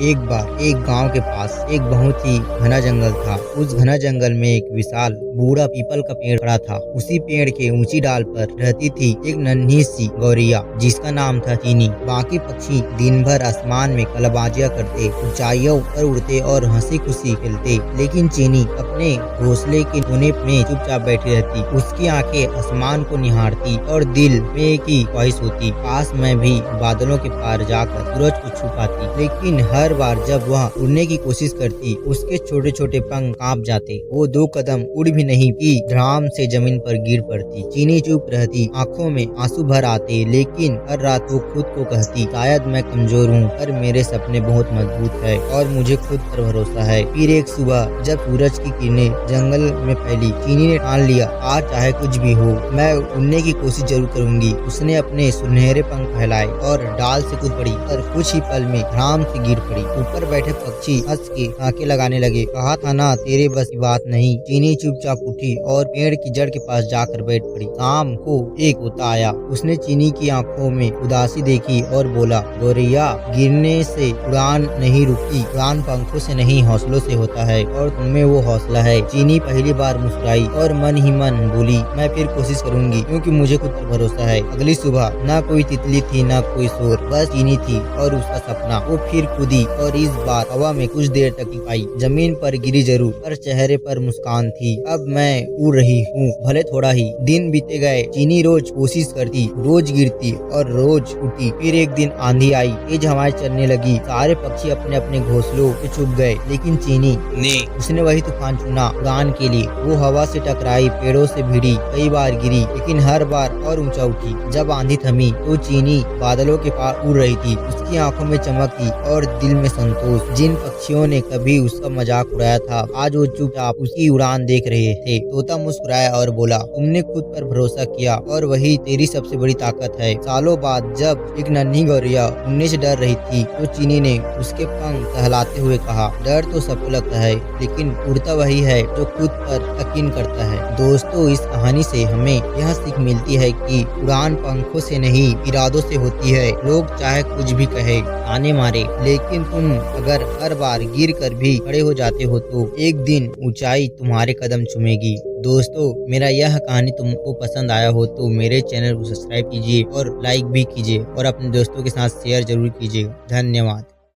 एक बार एक गांव के पास एक बहुत ही घना जंगल था। उस घना जंगल में एक विशाल बूढ़ा पीपल का पेड़ खड़ा था। उसी पेड़ के ऊंची डाल पर रहती थी एक नन्ही सी गौरैया, जिसका नाम था चीनी। बाकी पक्षी दिन भर आसमान में कलबाजियां करते, ऊंचाइयों पर उड़ते और हंसी खुशी खेलते, लेकिन चीनी अपने घोंसले के कोने में चुपचाप बैठी रहती। उसकी आंखें आसमान को निहारती और दिल में एक ही ख्वाहिश होती, काश मैं भी बादलों के पार जाकर सूरज को छू पाती। लेकिन हर बार जब वह उड़ने की कोशिश करती, उसके छोटे छोटे पंख कांप जाते। वो 2 कदम उड़ भी नहीं कि धड़ाम से जमीन पर गिर पड़ती। चीनी चुप रहती, आंखों में आंसू भर आते, लेकिन हर रात वो खुद को कहती, शायद मैं कमजोर हूँ, पर मेरे सपने बहुत मजबूत है और मुझे खुद पर भरोसा है। फिर एक सुबह जब सूरज की किरणें जंगल में फैली, चीनी ने ठान लिया, आज चाहे कुछ भी हो, मैं उड़ने की कोशिश जरूर करूंगी। उसने अपने सुनहरे पंख फैलाए और डाल से कूद पड़ी, पर कुछ ही पल में धड़ाम से गिर पड़ी। ऊपर बैठे पक्षी हंस के आंखें लगाने लगे, कहा था ना तेरे बस की बात नहीं। चीनी चुपचाप उठी और पेड़ की जड़ के पास जाकर बैठ पड़ी। शाम को एक तोता आया। उसने चीनी की आंखों में उदासी देखी और बोला, गौरैया, गिरने से उड़ान नहीं रुकती, उड़ान पंखों से नहीं हौसलों से होता है, और तुममें वो हौसला है। चीनी पहली बार मुस्कुराई और मन ही मन बोली, मैं फिर कोशिश करूंगी, क्योंकि मुझे खुद पर भरोसा है। अगली सुबह न कोई तितली थी, न कोई शोर, बस चीनी थी और उसका सपना। वो फिर कूदी और इस बार हवा में कुछ देर तक टिक पाई। जमीन पर गिरी जरूर, पर चेहरे पर मुस्कान थी। अब मैं उड़ रही हूँ, भले थोड़ा ही। दिन बीते गए। चीनी रोज कोशिश करती, रोज गिरती और रोज उठी। फिर एक दिन आंधी आई, तेज हवाएं चलने लगी, सारे पक्षी अपने अपने घोंसलों पे छुप गए, लेकिन चीनी उसने वही तूफान चुना उड़ान के लिए। वो हवा से टकराई, पेड़ों से भिड़ी, कई बार गिरी, लेकिन हर बार और ऊंचा उठी। जब आंधी थमी तो चीनी बादलों के पार उड़ रही थी। उसकी आंखों में चमक थी और दिल में संतोष। जिन पक्षियों ने कभी उसका मजाक उड़ाया था, आज वो चुपचाप उसकी उड़ान देख रहे थे। तोता मुस्कुराया और बोला, तुमने खुद पर भरोसा किया और वही तेरी सबसे बड़ी ताकत है। सालों बाद जब एक नन्ही गौरैया उड़ने से डर रही थी, तो चीनी ने उसके पंख सहलाते हुए कहा, डर तो सबको लगता है, लेकिन उड़ता वही है जो खुद पर यकीन करता है। दोस्तों, इस कहानी से हमें यह सीख मिलती है कि उड़ान पंखों से नहीं, इरादों से होती है। लोग चाहे कुछ भी कहे, ताने मारे, लेकिन तुम अगर हर बार गिर कर भी खड़े हो जाते हो, तो एक दिन ऊंचाई तुम्हारे कदम चूमेगी। दोस्तों, मेरा यह कहानी तुमको पसंद आया हो तो मेरे चैनल को सब्सक्राइब कीजिए और लाइक भी कीजिए और अपने दोस्तों के साथ शेयर जरूर कीजिए। धन्यवाद।